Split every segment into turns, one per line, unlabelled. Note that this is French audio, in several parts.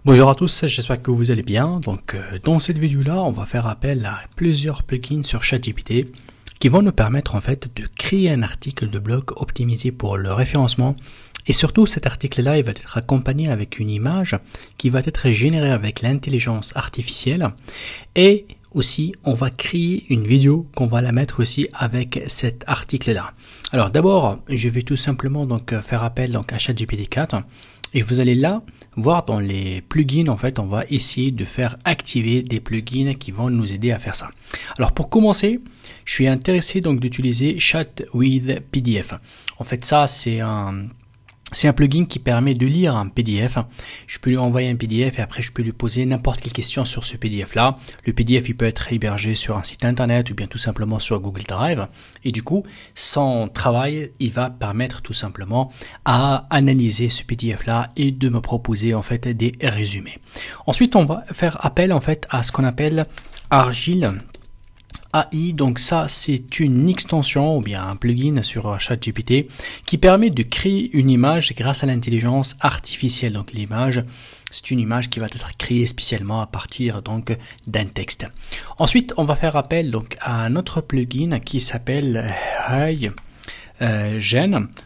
Bonjour à tous, j'espère que vous allez bien. Donc dans cette vidéo-là, on va faire appel à plusieurs plugins sur ChatGPT qui vont nous permettre en fait de créer un article de blog optimisé pour le référencement. Et surtout, cet article-là, il va être accompagné avec une image qui va être générée avec l'intelligence artificielle. Et aussi, on va créer une vidéo qu'on va la mettre aussi avec cet article-là. Alors d'abord, je vais tout simplement donc faire appel donc à ChatGPT 4. Et vous allez là voir dans les plugins, en fait, on va essayer de faire activer des plugins qui vont nous aider à faire ça. Alors pour commencer, je suis intéressé donc d'utiliser Chat with PDF. En fait, ça c'est un plugin qui permet de lire un PDF. Je peux lui envoyer un PDF et après je peux lui poser n'importe quelle question sur ce PDF là. Le PDF il peut être hébergé sur un site internet ou bien tout simplement sur Google Drive. Et du coup, son travail, il va permettre tout simplement à analyser ce PDF là et de me proposer en fait des résumés. Ensuite, on va faire appel en fait à ce qu'on appelle Argile AI, donc ça c'est une extension ou bien un plugin sur ChatGPT qui permet de créer une image grâce à l'intelligence artificielle. Donc l'image, c'est une image qui va être créée spécialement à partir donc d'un texte. Ensuite, on va faire appel donc à un autre plugin qui s'appelle HeyGen.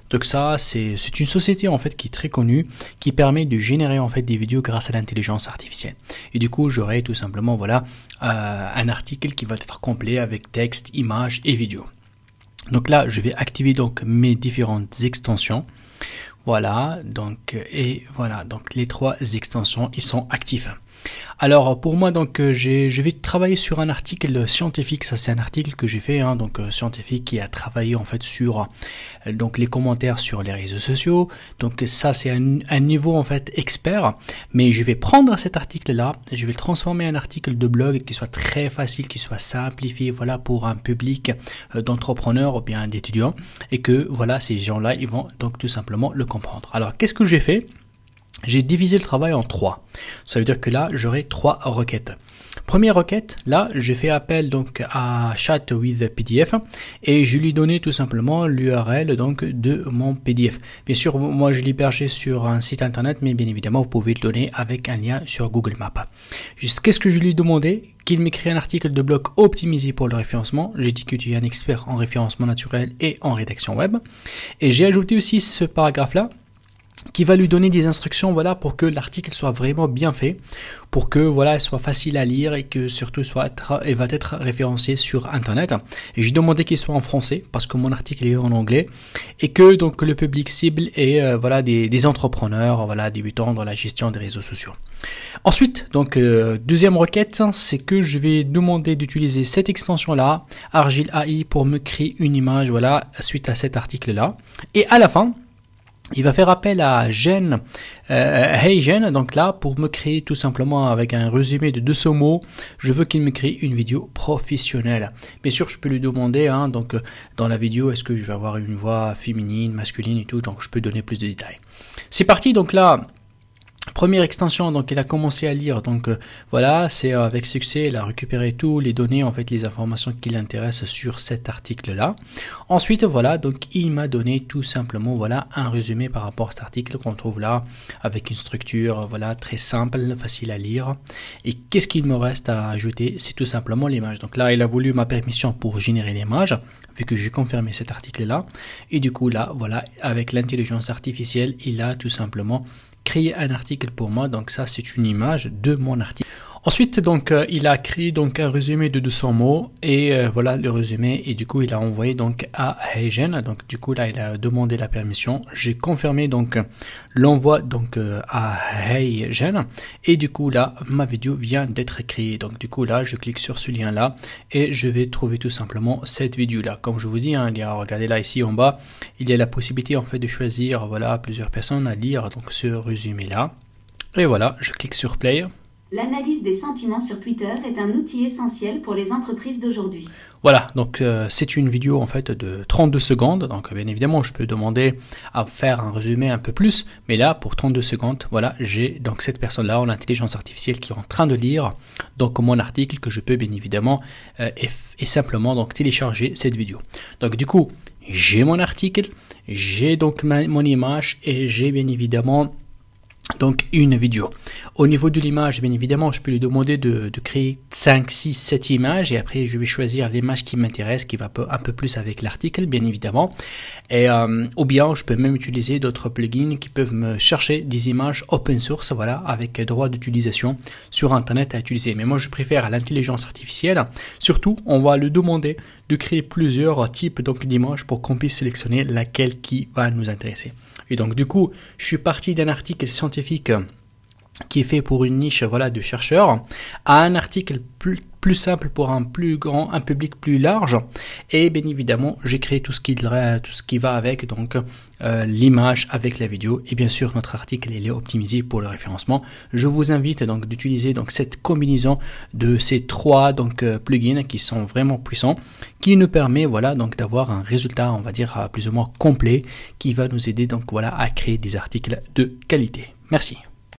Donc ça c'est une société en fait qui est très connue, qui permet de générer en fait des vidéos grâce à l'intelligence artificielle. Et du coup j'aurai tout simplement voilà un article qui va être complet avec texte, image et vidéo. Donc là je vais activer donc mes différentes extensions. Voilà, donc les trois extensions ils sont actifs. Alors pour moi donc je vais travailler sur un article scientifique. Ça c'est un article que j'ai fait scientifique qui a travaillé en fait sur donc les commentaires sur les réseaux sociaux. Donc ça c'est un niveau en fait expert, mais je vais prendre cet article là, je vais le transformer en article de blog qui soit très facile, qui soit simplifié voilà pour un public d'entrepreneurs ou bien d'étudiants, et que voilà ces gens là ils vont donc tout simplement le comprendre. Alors qu'est-ce que j'ai fait? J'ai divisé le travail en trois. Ça veut dire que là, j'aurai trois requêtes. Première requête, là, j'ai fait appel donc à Chat with PDF et je lui donnais tout simplement l'URL donc de mon PDF. Bien sûr, moi je l'ai hébergé sur un site internet, mais bien évidemment, vous pouvez le donner avec un lien sur Google Maps. Qu'est-ce que je lui ai demandé? Qu'il m'écrit un article de blog optimisé pour le référencement. J'ai dit que tu es un expert en référencement naturel et en rédaction web. Et j'ai ajouté aussi ce paragraphe-là, qui va lui donner des instructions voilà pour que l'article soit vraiment bien fait, pour que voilà il soit facile à lire et que surtout il va être référencé sur internet. Et j'ai demandé qu'il soit en français parce que mon article est en anglais et que donc le public cible est voilà des entrepreneurs voilà débutants dans la gestion des réseaux sociaux. Ensuite donc deuxième requête, c'est que je vais demander d'utiliser cette extension là Argile AI pour me créer une image voilà suite à cet article là, et à la fin il va faire appel à HeyGen, donc là, pour me créer tout simplement avec un résumé de 200 mots, je veux qu'il me crée une vidéo professionnelle. Bien sûr, je peux lui demander, donc dans la vidéo, est-ce que je vais avoir une voix féminine, masculine et tout, donc je peux donner plus de détails. C'est parti, donc là, première extension, donc il a commencé à lire, donc voilà, c'est avec succès, il a récupéré tous les données, en fait les informations qui l'intéressent sur cet article là. Ensuite voilà, donc il m'a donné tout simplement voilà un résumé par rapport à cet article qu'on trouve là, avec une structure voilà très simple, facile à lire. Et qu'est-ce qu'il me reste à ajouter? C'est tout simplement l'image. Donc là il a voulu ma permission pour générer l'image, vu que j'ai confirmé cet article là, et du coup là voilà, avec l'intelligence artificielle il a tout simplement créer un article pour moi. Donc ça c'est une image de mon article. Ensuite donc il a créé donc un résumé de 200 mots et voilà le résumé, et du coup il a envoyé donc à HeyGen. Donc du coup là il a demandé la permission, j'ai confirmé donc l'envoi donc à HeyGen, et du coup là ma vidéo vient d'être créée. Donc du coup là je clique sur ce lien là et je vais trouver tout simplement cette vidéo là. Comme je vous dis il y a, regardez là ici en bas, il y a la possibilité en fait de choisir voilà plusieurs personnes à lire donc ce résumé là, et voilà je clique sur play.
L'analyse des sentiments sur Twitter est un outil essentiel pour les entreprises d'aujourd'hui.
Voilà, donc c'est une vidéo en fait de 32 secondes. Donc bien évidemment, je peux demander à faire un résumé un peu plus, mais là pour 32 secondes, voilà, j'ai donc cette personne-là en intelligence artificielle qui est en train de lire donc mon article, que je peux bien évidemment et simplement donc télécharger cette vidéo. Donc du coup, j'ai mon article, j'ai donc mon image et j'ai bien évidemment donc une vidéo. Au niveau de l'image, bien évidemment, je peux lui demander de créer 5, 6, 7 images et après je vais choisir l'image qui m'intéresse, qui va un peu plus avec l'article, bien évidemment. Et ou bien je peux même utiliser d'autres plugins qui peuvent me chercher des images open source, voilà, avec droit d'utilisation sur internet à utiliser. Mais moi je préfère l'intelligence artificielle. Surtout, on va lui demander de créer plusieurs types donc d'images pour qu'on puisse sélectionner laquelle qui va nous intéresser. Et donc du coup, je suis parti d'un article scientifique qui est fait pour une niche, voilà, de chercheurs, à un article plus simple pour un public plus large. Et bien évidemment, j'ai créé tout ce qui va avec, donc l'image avec la vidéo. Et bien sûr, notre article il est optimisé pour le référencement. Je vous invite donc d'utiliser donc cette combinaison de ces trois plugins qui sont vraiment puissants, qui nous permet voilà donc d'avoir un résultat, on va dire plus ou moins complet, qui va nous aider donc voilà à créer des articles de qualité. Merci.